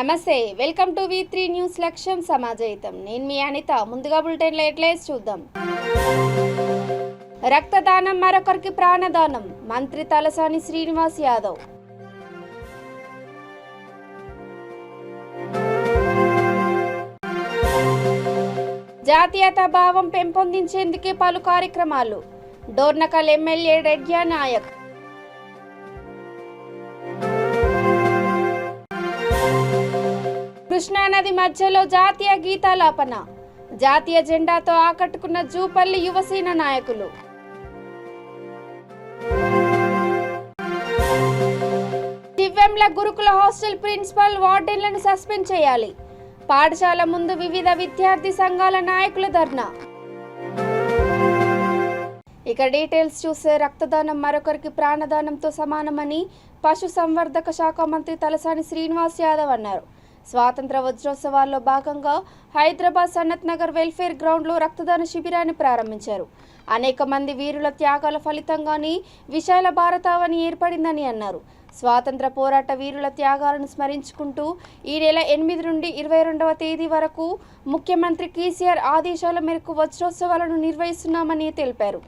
నమస్తే, welcome to V3 news లక్ష్యం సమాజహితం. నేను మీ అనిత. ముందుగా బులెటిన్ హెడ్లైన్స్ చూద్దాం. రక్తదానం మరొకరికి ప్రాణదానం, మంత్రి తలసాని శ్రీనివాస్ యాదవ్. జాతీయతా భావం పెంపొందించేందుకే పలు కార్యక్రమాలు, డోర్నకల్ ఎమ్మెల్యే రెడ్యా నాయక్. కృష్ణానది మధ్యలో జాతీయ గీతాలాపన, జాతీయ జెండాతో ఆకట్టుకున్న జూపల్లి యువసేన నాయకులు. దివ్యంల గురుకుల హాస్టల్ ప్రిన్సిపల్ వార్డెన్లను సస్పెండ్ చేయాలి, పాఠశాల ముందు వివిధ విద్యార్థి సంఘాల నాయకుల ధర్నా. ఇక డీటెయిల్స్ చూస్తే, రక్తదానం మరొకరికి ప్రాణదానంతో సమానమని పశు సంవర్ధక శాఖ మంత్రి తలసాని శ్రీనివాస్ యాదవ్ అన్నారు. స్వాతంత్ర వజ్రోత్సవాల్లో భాగంగా హైదరాబాద్ సనత్ నగర్ వెల్ఫేర్ గ్రౌండ్లో రక్తదాన శిబిరాన్ని ప్రారంభించారు. అనేక మంది వీరుల త్యాగాల ఫలితంగానే విశాల భారతావని ఏర్పడిందని అన్నారు. స్వాతంత్ర పోరాట వీరుల త్యాగాలను స్మరించుకుంటూ ఈ నెల 8 నుండి 22వ తేదీ వరకు ముఖ్యమంత్రి కేసీఆర్ ఆదేశాల మేరకు వజ్రోత్సవాలను నిర్వహిస్తున్నామని తెలిపారు.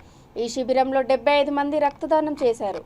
ఈ శిబిరంలో 75 మంది రక్తదానం చేశారు.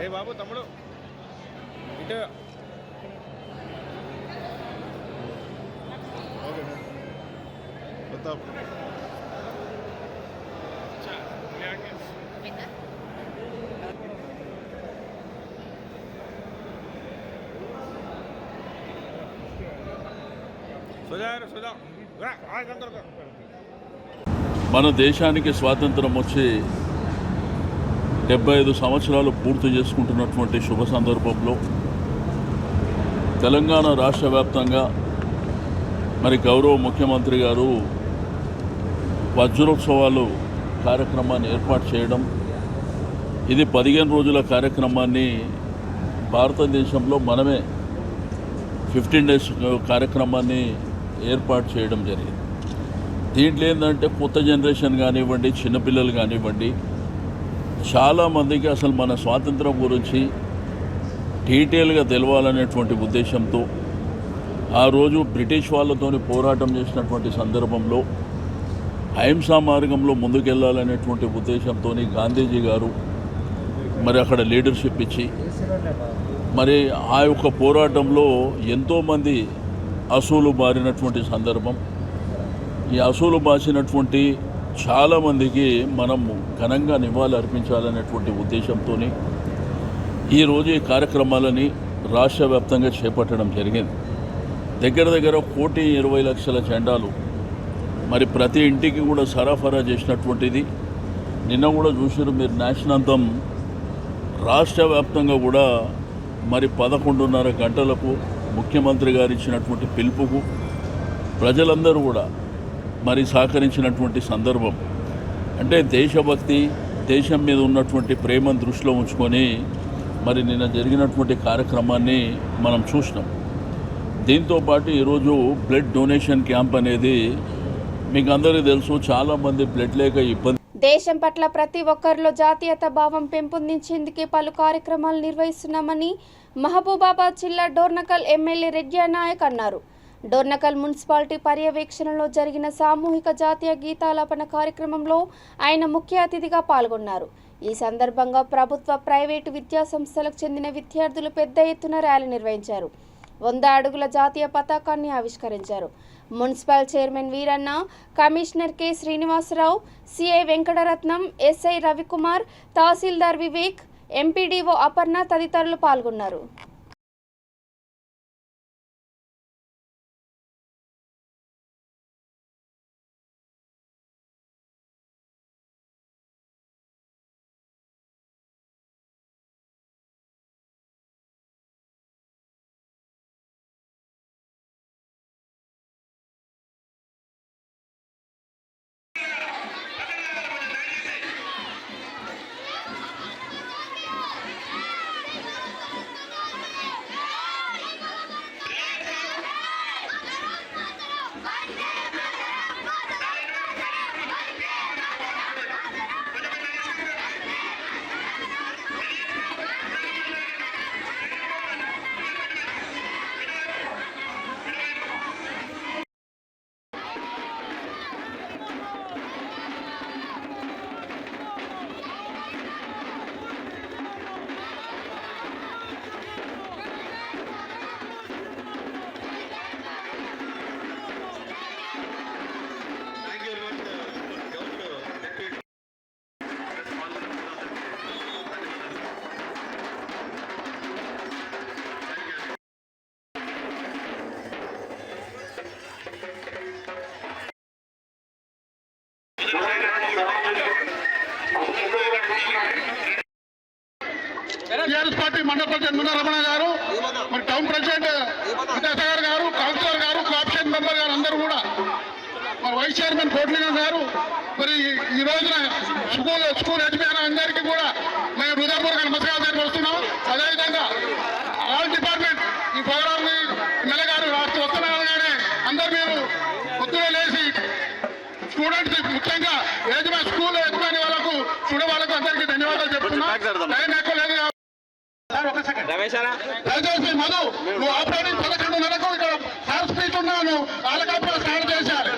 ఏ బాబు తమ్ముడు ఇటు మన దేశానికి స్వాతంత్రం వచ్చి 75 సంవత్సరాలు పూర్తి చేసుకుంటున్నటువంటి శుభ సందర్భంలో తెలంగాణ రాష్ట్ర వ్యాప్తంగా మరి గౌరవ ముఖ్యమంత్రి గారు వజ్రోత్సవాలు కార్యక్రమాన్ని ఏర్పాటు చేయడం, ఇది 15 రోజుల కార్యక్రమాన్ని భారతదేశంలో మనమే 15 డేస్ కార్యక్రమాన్ని ఏర్పాటు చేయడం జరిగింది. దీంట్లో ఏంటంటే కొత్త జనరేషన్ కానివ్వండి, చిన్నపిల్లలు కానివ్వండి, చాలామందికి అసలు మన స్వాతంత్రం గురించి డీటెయిల్గా తెలవాలనేటువంటి ఉద్దేశంతో ఆ రోజు బ్రిటిష్ వాళ్ళతో పోరాటం చేసినటువంటి సందర్భంలో అహింసా మార్గంలో ముందుకెళ్లాలనేటువంటి ఉద్దేశంతో గాంధీజీ గారు మరి అక్కడ లీడర్షిప్ ఇచ్చి మరి ఆ యొక్క పోరాటంలో ఎంతోమంది అసూలు బారినటువంటి సందర్భం. ఈ అసూలు బాసినటువంటి చాలామందికి మనం ఘనంగా నివాళులు అర్పించాలనేటువంటి ఉద్దేశంతో ఈరోజు ఈ కార్యక్రమాలని రాష్ట్ర వ్యాప్తంగా చేపట్టడం జరిగింది. దగ్గర 1,20,00,000 జెండాలు మరి ప్రతి ఇంటికి కూడా సరఫరా చేసినటువంటిది నిన్న కూడా చూసారు మీరు నేషనల్ అంతం రాష్ట్ర వ్యాప్తంగా కూడా మరి 11:30 గంటలకు ముఖ్యమంత్రి గారు ఇచ్చినటువంటి పిలుపుకు ప్రజలందరూ కూడా మరి సహకరించినటువంటి సందర్భం. అంటే దేశభక్తి, దేశం మీద ఉన్నటువంటి ప్రేమను దృష్టిలో ఉంచుకొని మరి నిన్న జరిగినటువంటి కార్యక్రమాన్ని మనం చూసినాం. దీంతోపాటు ఈరోజు బ్లడ్ డొనేషన్ క్యాంప్ అనేది మీకు అందరికీ తెలుసు, చాలామంది బ్లడ్ లేక ఇబ్బంది. దేశం పట్ల ప్రతి ఒక్కరిలో జాతీయత భావం పెంపొందించేందుకే పలు కార్యక్రమాలు నిర్వహిస్తున్నామని మహబూబాబాద్ జిల్లా డోర్నకల్ ఎమ్మెల్యే రెడ్డి నాయక్ అన్నారు. డోర్నకల్ మున్సిపాలిటీ పర్యవేక్షణలో జరిగిన సామూహిక జాతీయ గీతాలాపన కార్యక్రమంలో ఆయన ముఖ్య అతిథిగా పాల్గొన్నారు. ఈ సందర్భంగా ప్రభుత్వ, ప్రైవేటు విద్యా సంస్థలకు చెందిన విద్యార్థులు పెద్ద ఎత్తున ర్యాలీ నిర్వహించారు. 100 అడుగుల జాతీయ పతాకాన్ని ఆవిష్కరించారు. Municipal chairman Veeranna, commissioner K Srinivasarao, CI Venkataratnam, SI Ravikumar, tahsildar Vivek, MPDO Aparna తదితరులు పాల్గొన్నారు. టీఆర్ఎస్ పార్టీ మండల ప్రెసిడెంట్ మున్నా రమణ గారు, మరి టౌన్ ప్రెసిడెంట్ విద్యాసాగర్ గారు, కౌన్సిలర్ గారు, కోఆప్షన్ మెంబర్ గారు అందరూ కూడా, మరి వైస్ చైర్మన్ కోట్లింగం గారు, మరి ఈ రోజున స్కూల్ యజమాని అందరికీ కూడా మేము హృదయపూర్వక నమస్కారాలు తెలియపరుస్తున్నాం. అదేవిధంగా ఆల్ డిపార్ట్మెంట్ ఈ ప్రోగ్రామ్ ఎమ్మెల్యే గారు వస్తున్నాగానే అందరూ మీరు పొద్దున లేచి స్టూడెంట్స్, ముఖ్యంగా స్కూల్ యజమాని వాళ్ళకు, స్టూడెంట్ వాళ్ళకు అందరికీ ధన్యవాదాలు చెప్తున్నాం. దయచేసి మధు, నువ్వు ఆపరేటింగ్ 11:30కు ఇక్కడ సార్ స్పీచ్ ఉన్నాను, వాళ్ళకప్పుడు స్టార్ట్ చేశారు.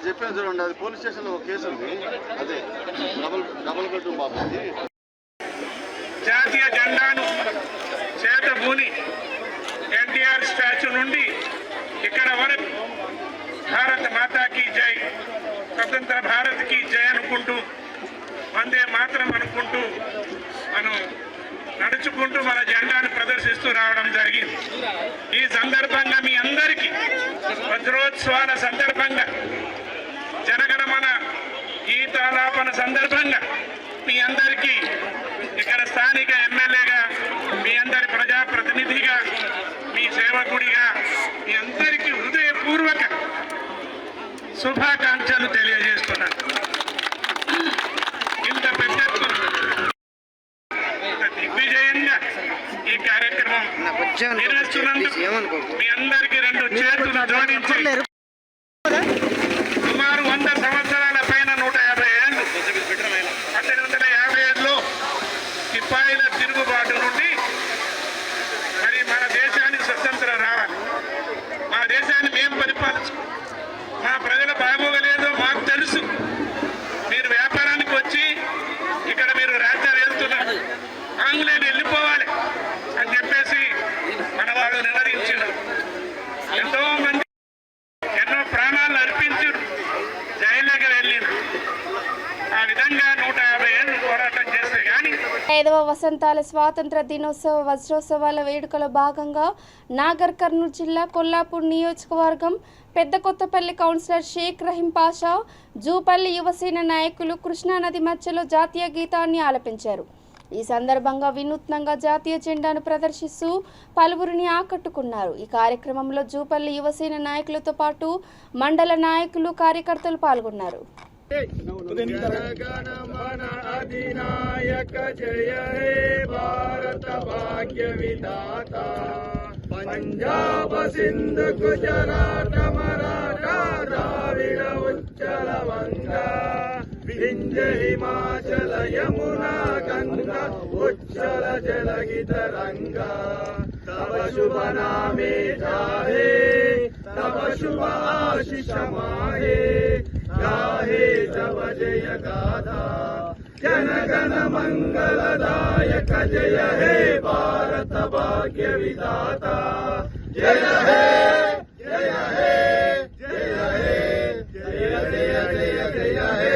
చెప్పాను చూడండి, అది పోలీస్ స్టేషన్ లో ఒక కేసు ఉంది, అదే డబుల్ బెడ్రూమ్ బాబు. జాతీయ జెండాను చేతబూని ఎన్టీఆర్ స్టాచ్యూ నుండి ఇక్కడ వరకు భారత మాతాకి జై, స్వతంత్ర భారత్కి జై అనుకుంటూ, వందే మాత్రం అనుకుంటూ మనం నడుచుకుంటూ మన జెండాను ప్రదర్శిస్తూ రావడం జరిగింది. ఈ సందర్భంగా మీ అందరికీ వజ్రోత్సవాల సందర్భంగా, జనగణమన గీతాలాపన సందర్భంగా మీ అందరికీ ఇక్కడ స్థానిక ఎమ్మెల్యేగా, మీ అందరి ప్రజాప్రతినిధిగా, మీ సేవకుడిగా మీ అందరికీ హృదయపూర్వక శుభాకాంక్షలు తెలియజేస్తున్నాను. ఇంత పెద్ద దిగ్విజయంగా ఈ కార్యక్రమం నిర్వహిస్తున్నందుకు మీ అందరికీ 2 చేతులు జోడించి సుమారు 100 సంవత్సరాల పైన 150 ఏళ్ళు 1857లో సిపాయిల తిరుగుబాటు నుండి మరి మన దేశానికి స్వతంత్రం రావాలి. మా దేశాన్ని మేము పరిపాలించుకోవాలి. మా ప్రజల బాగోగలేదో మాకు తెలుసు. మీరు వ్యాపారానికి వచ్చి ఇక్కడ మీరు రాజ్యాలు వెళ్తున్నారు, ఆంగ్లేయులు వెళ్ళిపోవాలి అని చెప్పేసి మన వాళ్ళు నిర్ణయించారు. ఎంతో మంది ఎన్నో ప్రాణాలు అర్పించారు, జైలుకి వెళ్ళారు. ఆ విధంగా 150 ఏళ్ళు పోరాటం చేస్తే కానీ 5వ వసంతాల స్వాతంత్ర దినోత్సవ వజ్రోత్సవాల వేడుకలో భాగంగా నాగర్ కర్నూలు జిల్లా కొల్లాపూర్ నియోజకవర్గం పెద్ద కొత్తపల్లి కౌన్సిలర్ షేక్ రహీం పాషా జూపల్లి యువసేన నాయకులు కృష్ణానది మధ్యలో జాతీయ గీతాన్ని ఆలపించారు. ఈ సందర్భంగా వినూత్నంగా జాతీయ జెండాను ప్రదర్శిస్తూ పలువురిని ఆకట్టుకున్నారు. ఈ కార్యక్రమంలో జూపల్లి యువసేన నాయకులతో పాటు మండల నాయకులు కార్యకర్తలు పాల్గొన్నారు. జనగణమన అధినాయక జయ హే భారత భాగ్య విధాత పంజాబ సింధ్ గుజరాత మరాఠా ద్రావిడ ఉచ్చల వంగా వింధ్య హిమాచల యమునా గంగా ఉచ్చల జలగిత రంగా తవ శుభ నామే జాహే తవ శుభ ఆశిష మాహే गाहे तव जय गाथा जनगण मंगलदायक जय हे भारत भाग्य विधाता जय हे जय हे जय हे जय जय जय जय हे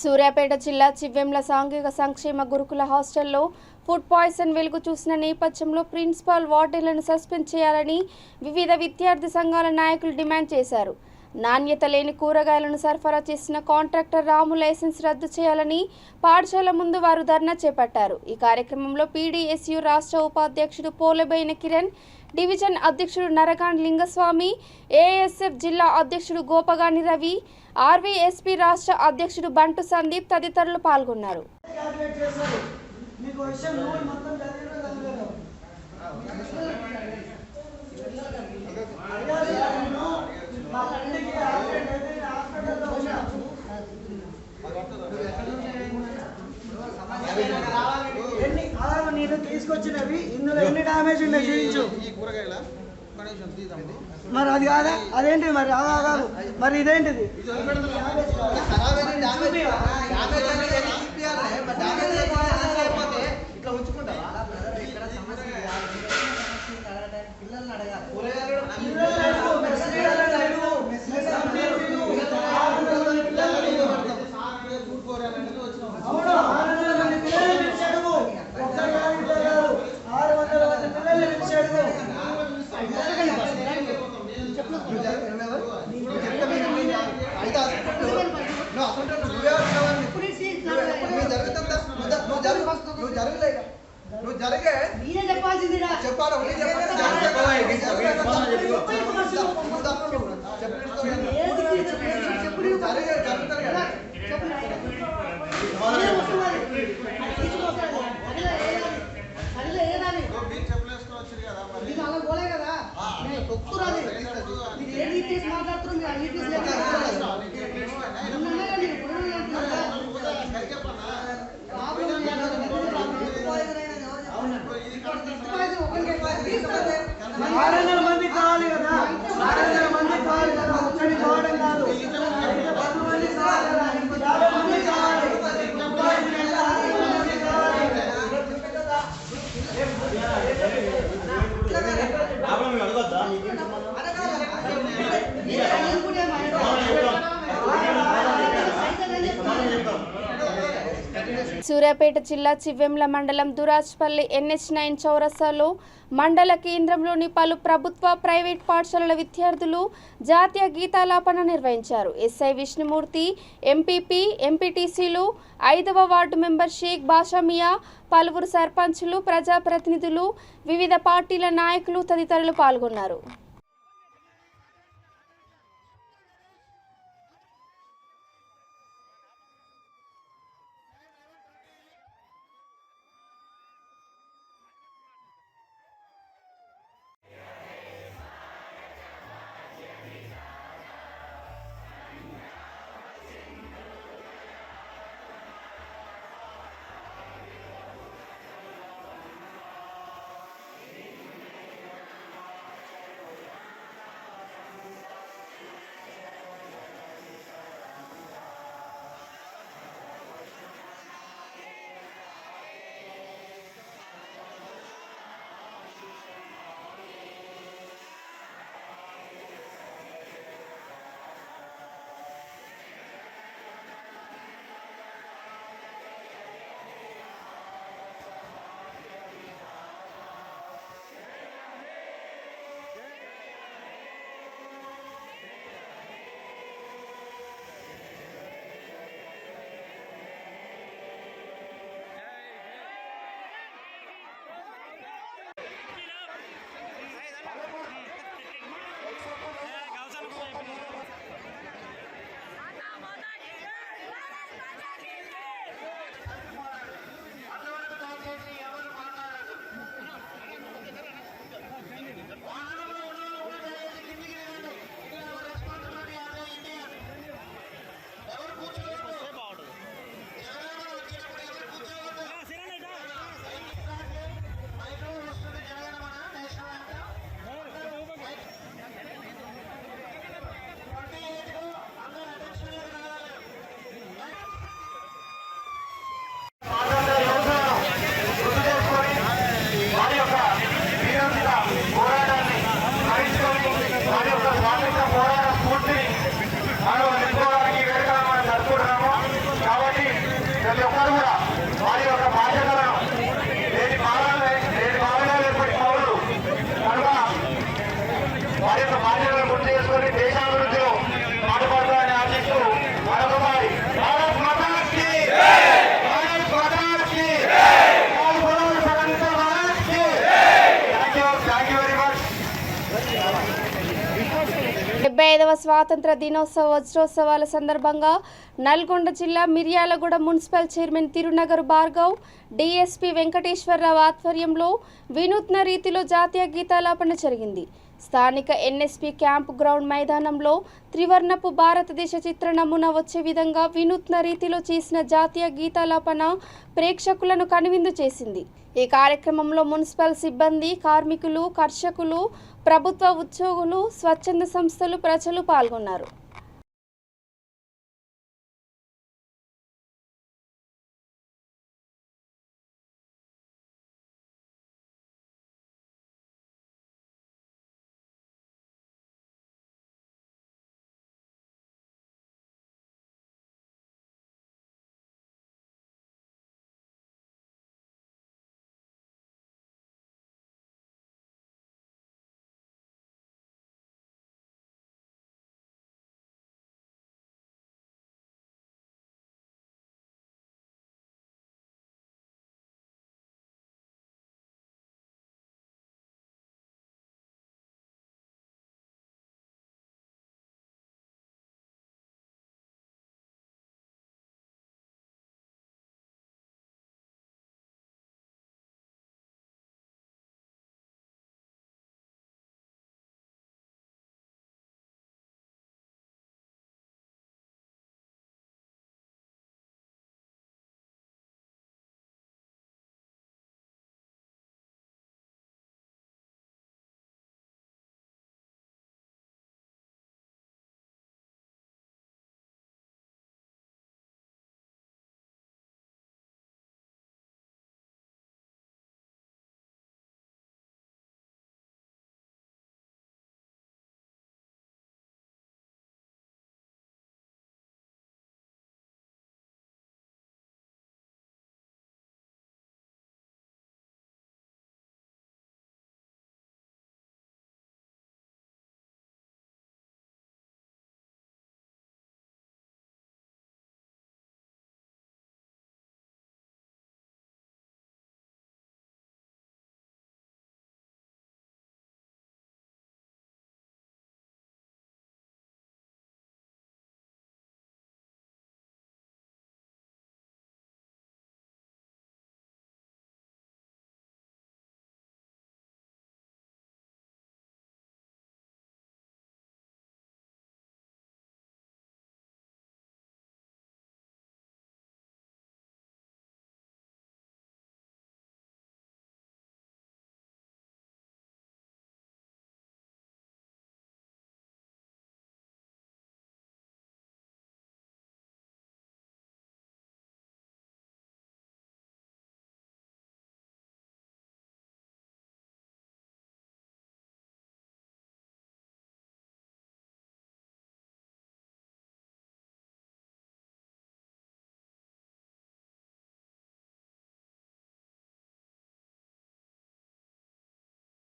సూర్యాపేట జిల్లా చివ్వెంల సాంఘిక సంక్షేమ గురుకుల హాస్టల్లో ఫుడ్ పాయిజన్ వెలుగు చూసిన నేపథ్యంలో ప్రిన్సిపాల్ వార్డెన్లను సస్పెండ్ చేయాలని వివిధ విద్యార్థి సంఘాల నాయకులు డిమాండ్ చేశారు. నాణ్యత లేని కూరగాయలను సరఫరా చేసిన కాంట్రాక్టర్ రాము లైసెన్స్ రద్దు చేయాలని పాఠశాల ముందు వారు ధర్నా చేపట్టారు. ఈ కార్యక్రమంలో పీడీఎస్యు రాష్ట్ర ఉపాధ్యక్షుడు పోలబైన కిరణ్, డివిజన్ అధ్యక్షుడు నరగాండ్ లింగస్వామి, ఏఎస్ఎఫ్ జిల్లా అధ్యక్షుడు గోపగాని రవి, ఆర్వీఎస్పీ రాష్ట్ర అధ్యక్షుడు బంటు సందీప్ తదితరులు పాల్గొన్నారు. నేను తీసుకొచ్చినవి ఇందులో ఎన్ని డ్యామేజ్ ఉన్నాయి చూపించు. మరి అది కాదా? అదేంటిది మరి? కాదు మరి ఇదేంటిది? నువ్వు జరిగే నేనే చెప్పాల్సింది చెప్పాలి. సూర్యాపేట జిల్లా చివ్వెంల మండలం దురాజ్పల్లి NH9 చౌరస్తాలో మండల కేంద్రంలోని పలు ప్రభుత్వ ప్రైవేట్ పాఠశాలల విద్యార్థులు జాతీయ గీతాలాపన నిర్వహించారు. ఎస్ఐ విష్ణుమూర్తి, ఎంపీపీ, ఎంపీటీసీలు, 5వ వార్డు మెంబర్ షేక్ బాషామియా, పలువురు సర్పంచులు, ప్రజాప్రతినిధులు, వివిధ పార్టీల నాయకులు తదితరులు పాల్గొన్నారు. వారి యొక్క బాధ్యతలను గుర్తు చేసుకొని దేశాభివృద్ధిలో పాటుపడతారని ఆశిస్తూ మరొకసారి భారత్ మాతా కీ భారత్ మాతా కీ థ్యాంక్ యూ వెరీ మచ్. 75వ స్వాతంత్ర దినోత్సవ వజ్రోత్సవాల సందర్భంగా నల్గొండ జిల్లా Miryalaguda municipal chairman Tirunagar Bhargav, DSP Venkateswararao ఆధ్వర్యంలో వినూత్న రీతిలో జాతీయ గీతాలాపన జరిగింది. స్థానిక ఎన్ఎస్పీ క్యాంప్ గ్రౌండ్ మైదానంలో త్రివర్ణపు భారతదేశ చిత్ర నమూనా వచ్చే విధంగా వినూత్న రీతిలో చేసిన జాతీయ గీతాలాపన ప్రేక్షకులను కనువిందు చేసింది. ఈ కార్యక్రమంలో మున్సిపల్ సిబ్బంది, కార్మికులు, కర్షకులు, ప్రభుత్వ ఉద్యోగులు, స్వచ్ఛంద సంస్థలు, ప్రజలు పాల్గొన్నారు.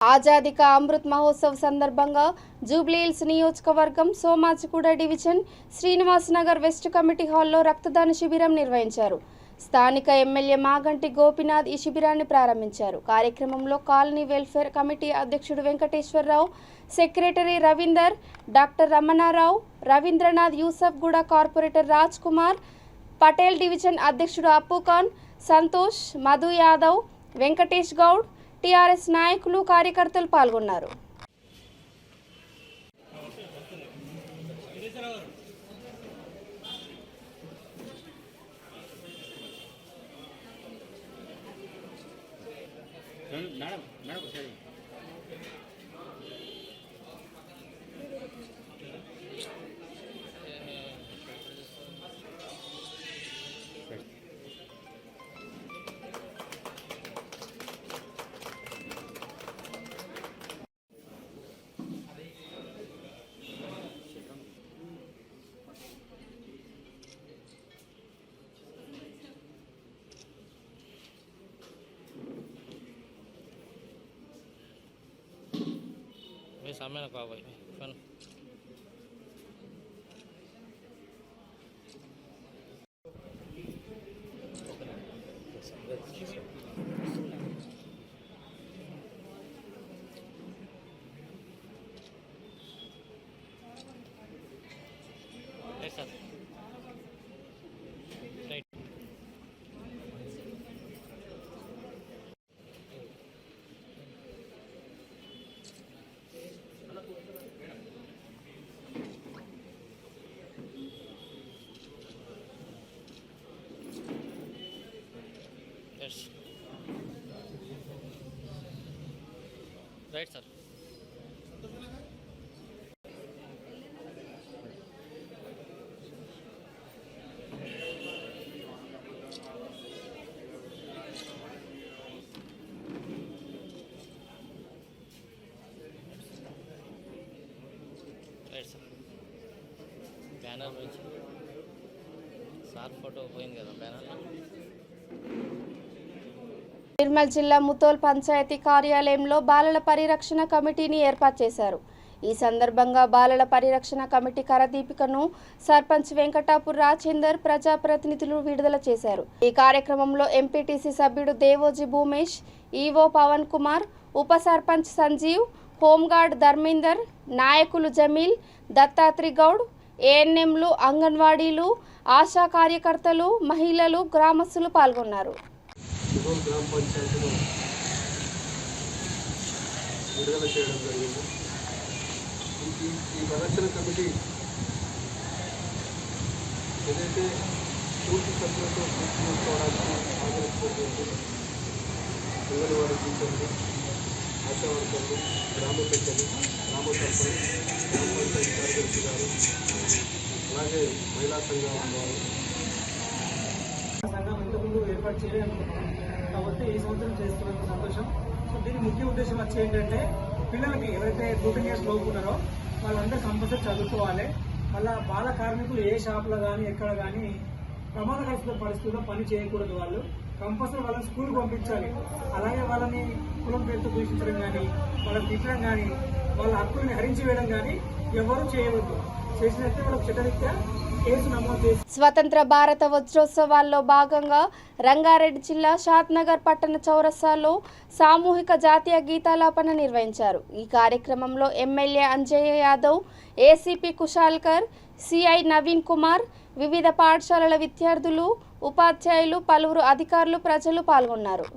ఆజాదీ కా అమృత్ మహోత్సవ్ సందర్భంగా జూబ్లీహిల్స్ నియోజకవర్గం Somajiguda division Srinivas Nagar west committee హాల్లో రక్తదాన శిబిరం నిర్వహించారు. స్థానిక ఎమ్మెల్యే మాగంటి గోపీనాథ్ ఈ శిబిరాన్ని ప్రారంభించారు. కార్యక్రమంలో కాలనీ వెల్ఫేర్ కమిటీ అధ్యక్షుడు Venkateswararao, secretary Ravinder, doctor Ramanarao, Ravindranath, Yousufguda corporator Raj Kumar, Patel division అధ్యక్షుడు అప్పుఖాన్, సంతోష్, మధు యాదవ్, వెంకటేష్ గౌడ్, టీఆర్ఎస్ నాయకులు, కార్యకర్తలు పాల్గొన్నారు. सामने रखा भाई phone. Sir right yes right sir right sir banner నుంచి సార్ ఫోటో పోయింది కదా బ్యానర్లో. నిర్మల్ జిల్లా ముతోల్ పంచాయతీ కార్యాలయంలో బాలల పరిరక్షణ కమిటీని ఏర్పాటు చేశారు. ఈ సందర్భంగా బాలల పరిరక్షణ కమిటీ కరదీపికను సర్పంచ్ వెంకటాపూర్ రాజేందర్ ప్రజాప్రతినిధులు విడుదల చేశారు. ఈ కార్యక్రమంలో ఎంపీటీసీ సభ్యుడు దేవోజీ భూమేష్, ఈవో పవన్ కుమార్, ఉప సర్పంచ్ సంజీవ్, హోంగార్డ్ ధర్మేందర్, నాయకులు జమీల్, దత్తాత్రి గౌడ్, ఏఎన్ఎంలు, అంగన్వాడీలు, ఆశా కార్యకర్తలు, మహిళలు, గ్రామస్తులు పాల్గొన్నారు. గ్రామ పంచాయతీలో విడుదల చేయడం జరిగింది. ఈ పరిరక్షణ కమిటీ ఏదైతే పూర్తి సభ్యులతో పూర్తి చేసుకోవడానికి ఆదరించినటువంటి అంగన్వాడీ టీచర్లు, ఆశా వర్కర్లు, గ్రామ పెద్దలు, గ్రామ సర్పంచ్, గ్రామ పంచాయతీ కార్యదర్శి గారు, అలాగే మహిళా సంఘం వారు సంఘం ఇంతకుముందు ఏర్పాటు చేయాలనుకుంటున్నాం కాబట్టి ఈ సంవత్సరం చేస్తున్నందుకు సంతోషం. సో దీని ముఖ్య ఉద్దేశం వచ్చి ఏంటంటే పిల్లలకి ఎవరైతే 14 years లోపు ఉన్నారో వాళ్ళందరూ కంపల్సరీ చదువుకోవాలి. మళ్ళీ బాల కార్మికులు ఏ షాప్లో కానీ ఎక్కడ కానీ ప్రమాదకర పరిస్థితుల్లో పని చేయకూడదు. వాళ్ళు కంపల్సరీ వాళ్ళని స్కూల్కి పంపించాలి. అలాగే వాళ్ళని కులం పేరుతో దూషించడం కానీ, వాళ్ళని తిట్టడం కానీ, వాళ్ళ హక్కుల్ని హరించి వేయడం కానీ ఎవరు చేయవద్దు. చేసినట్టే వాళ్ళకి చట్టరీత్యా కేసు నమోదు చేసి. స్వతంత్ర భారత వజ్రోత్సవాల్లో భాగంగా రంగారెడ్డి జిల్లా షాద్నగర్ పట్టణ చౌరస్తాలో సామూహిక జాతీయ గీతాలాపన నిర్వహించారు. ఈ కార్యక్రమంలో MLA Anjaiah Yadav, ACP Kushalkar, CI Naveen Kumar, వివిధ పాఠశాలల విద్యార్థులు, ఉపాధ్యాయులు, పలువురు అధికారులు, ప్రజలు పాల్గొన్నారు.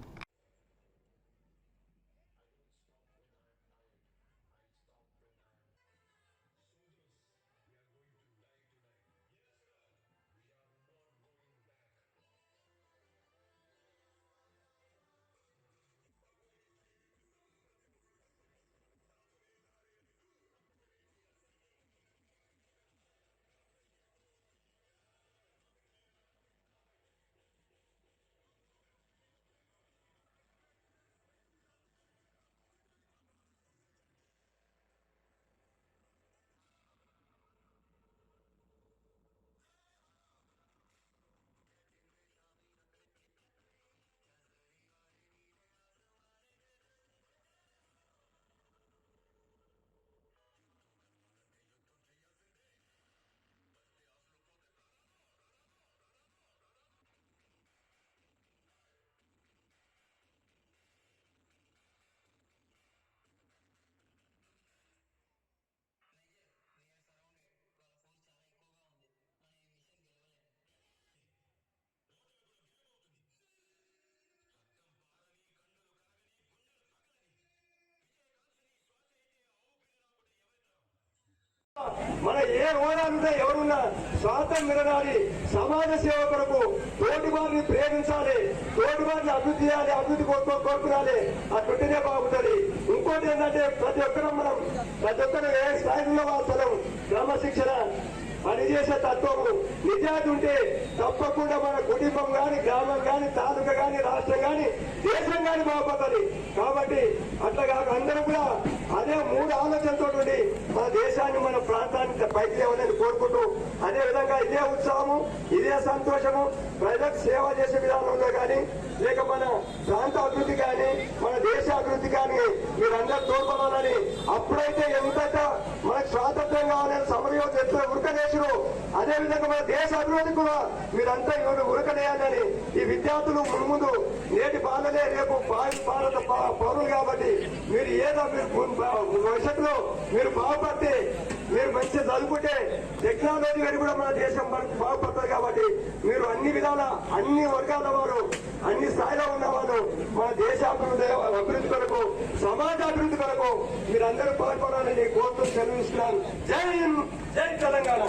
మన ఏ హోదాలున్నా ఎవరున్నా స్వార్థం వినడాలి. సమాజ సేవ కొరకు తోటి వారిని ప్రేమించాలి, తోటి వారిని అభివృద్ధి చేయాలి, అభివృద్ధి కోరుకురాలి. అటుంటేనే బాగుంటుంది. ఇంకోటి ఏంటంటే ప్రతి ఒక్కరు ఏ స్థాయిలో వాళ్ళ క్రమశిక్షణ పనిచేసే తత్వము నిజాయితీ ఉంటే తప్పకుండా మన కుటుంబం కానీ, గ్రామం కానీ, తాలూకా కానీ, రాష్ట్రం కానీ, దేశం కానీ బాగుపడాలి. కాబట్టి అట్లా కాక అందరూ కూడా అదే 3 ఆలోచనతో మన దేశాన్ని, మన ప్రాంతాన్ని పైకి లేవాలని కోరుకుంటూ, అదేవిధంగా ఇదే ఉత్సాహము, ఇదే సంతోషము ప్రజలకు సేవ చేసే విధానంలో కానీ, లేక మన ప్రాంత అభివృద్ధి కానీ, మన దేశ అభివృద్ధి కానీ మీరందరూ తోడ్పడాలని అప్పుడైతే ఎంతట మనకు స్వాతంత్ర్యం కావాలని సమరయోధులు ఎట్లా ఉరకనేసారు, అదేవిధంగా మన దేశ అభివృద్ధి కూడా మీరంతా ఇవాళ ఉరకనేయాలని ఈ విద్యార్థులు ముందు నేటి బాలలే రేపు భారత పౌరులు కాబట్టి మీరు ఏదో భవిష్యత్తులో మీరు బాగుపడితే మీరు మంచిగా చదువుకుంటే టెక్నాలజీ అని కూడా మన దేశం బాగుపడుతుంది కాబట్టి మీరు అన్ని విధాల అన్ని వర్గాల వారు అన్ని స్థాయిలో ఉన్నవాళ్ళు మన దేశ అభివృద్ధి కొరకు సమాజ అభివృద్ధి కొరకు మీరందరూ పాల్గొనాలని కోరుతూ సెలవిస్తున్నాను. జై హింద్, జై తెలంగాణ.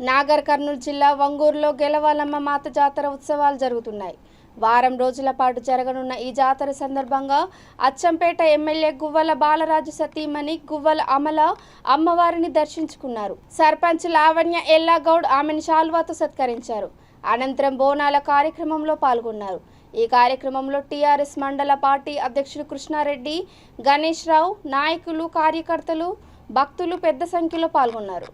నాగర్ కర్నూలు జిల్లా వంగూరులో గెలవాలమ్మ మాత జాతర ఉత్సవాలు జరుగుతున్నాయి. వారం రోజుల పాటు జరగనున్న ఈ జాతర సందర్భంగా అచ్చంపేట ఎమ్మెల్యే గువ్వల బాలరాజు సతీమణి గువ్వల అమల అమ్మవారిని దర్శించుకున్నారు. సర్పంచ్ లావణ్య ఎల్లాగౌడ్ ఆమెను శాల్వాతో సత్కరించారు. అనంతరం బోనాల కార్యక్రమంలో పాల్గొన్నారు. ఈ కార్యక్రమంలో టీఆర్ఎస్ మండల పార్టీ అధ్యక్షుడు కృష్ణారెడ్డి, గణేష్ రావు, నాయకులు, కార్యకర్తలు, భక్తులు పెద్ద సంఖ్యలో పాల్గొన్నారు.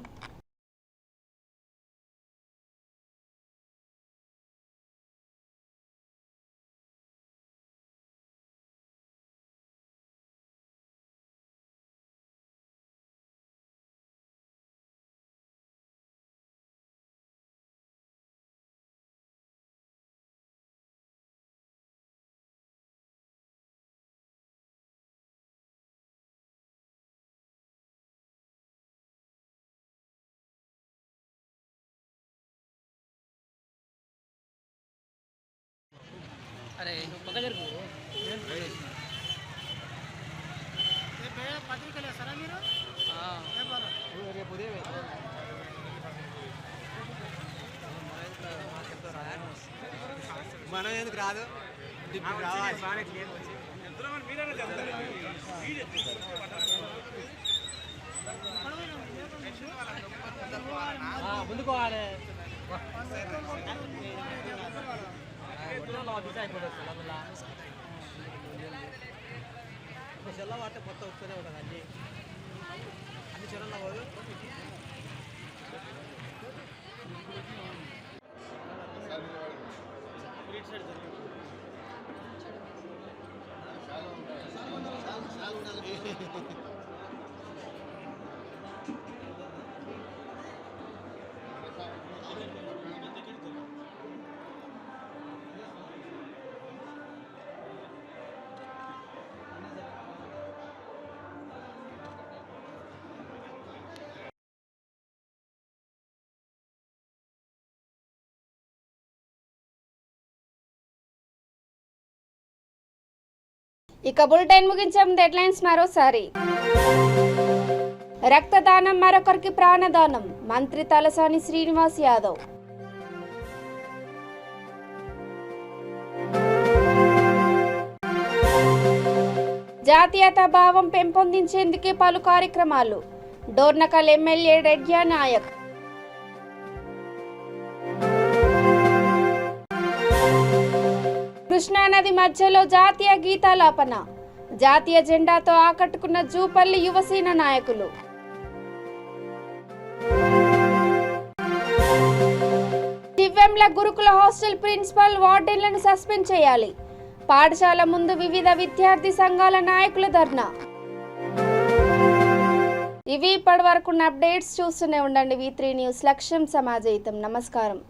అరే పక్క జరుగు పత్రికలు వేస్తారా మీరు? రేపు ఉదయం మనం ఎందుకు రాదు ముందుకోవాలి. చెల్ల వాడితే కొత్త వస్తూనే ఉంటుంది అన్ని చెల్ల పోదు. ఇక బులెటిన్ ముగించే ముందు హెడ్లైన్స్ మరోసారి. రక్తదానం మరొకరికి ప్రాణదానం, మంత్రి తలసాని శ్రీనివాస్ యాదవ్. జాతీయతా భావం పెంపొందించేందుకే పలు కార్యక్రమాలు, డోర్నకల్ ఎమ్మెల్యే రెడ్యా నాయక్. కృష్ణానది మధ్యలో జాతీయ గీతాలాపన, జాతీయ జెండాతో ఆకట్టుకున్న జూపల్లి యువసేన నాయకులు. దివ్యంల గురుకుల హాస్టల్ ప్రిన్సిపల్, వార్డెన్లను సస్పెండ్ చేయాలి, పాఠశాల ముందు వివిధ విద్యార్థి సంఘాల నాయకుల ధర్నా. ఇవి ఇప్పటి వరకు అప్డేట్స్. చూస్తూనే ఉండండి V3 న్యూస్. లక్ష్యం సమాజహితం. నమస్కారం.